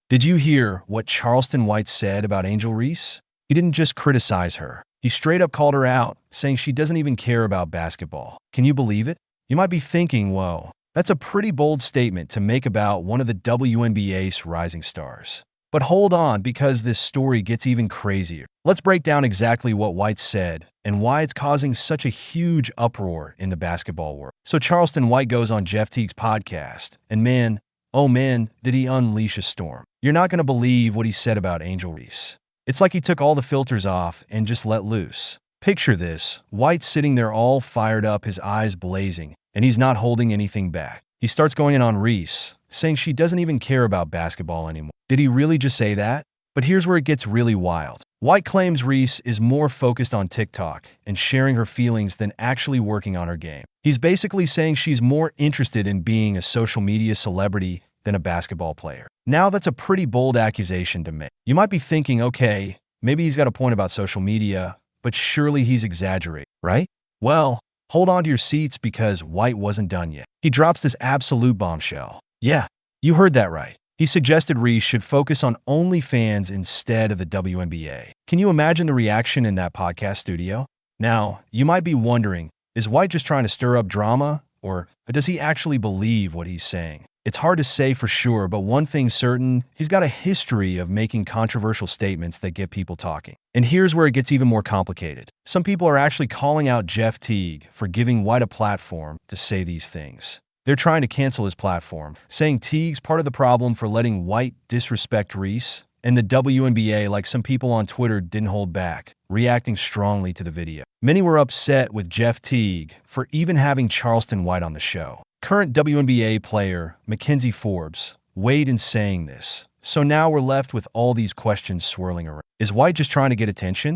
Did you hear what Charleston White said about Angel Reese? He didn't just criticize her. He straight up called her out, saying she doesn't even care about basketball. Can you believe it? You might be thinking, whoa, that's a pretty bold statement to make about one of the WNBA's rising stars. But hold on, because this story gets even crazier. Let's break down exactly what White said and why it's causing such a huge uproar in the basketball world. So Charleston White goes on Jeff Teague's podcast, and man, oh man, did he unleash a storm. You're not going to believe what he said about Angel Reese. It's like he took all the filters off and just let loose. Picture this, White sitting there all fired up, his eyes blazing, and he's not holding anything back. He starts going in on Reese, saying she doesn't even care about basketball anymore. Did he really just say that? But here's where it gets really wild. White claims Reese is more focused on TikTok and sharing her feelings than actually working on her game. He's basically saying she's more interested in being a social media celebrity than a basketball player. Now that's a pretty bold accusation to make. You might be thinking, okay, maybe he's got a point about social media, but surely he's exaggerating, right? Well, hold on to your seats, because White wasn't done yet. He drops this absolute bombshell. Yeah, you heard that right. He suggested Reese should focus on OnlyFans instead of the WNBA. Can you imagine the reaction in that podcast studio? Now, you might be wondering, is White just trying to stir up drama, or does he actually believe what he's saying? It's hard to say for sure, but one thing's certain, he's got a history of making controversial statements that get people talking. And here's where it gets even more complicated. Some people are actually calling out Jeff Teague for giving White a platform to say these things. They're trying to cancel his platform, saying Teague's part of the problem for letting White disrespect Reese, and the WNBA, like some people on Twitter, didn't hold back, reacting strongly to the video. Many were upset with Jeff Teague for even having Charleston White on the show. Current WNBA player Mackenzie Forbes weighed in saying this. So now we're left with all these questions swirling around. Is White just trying to get attention?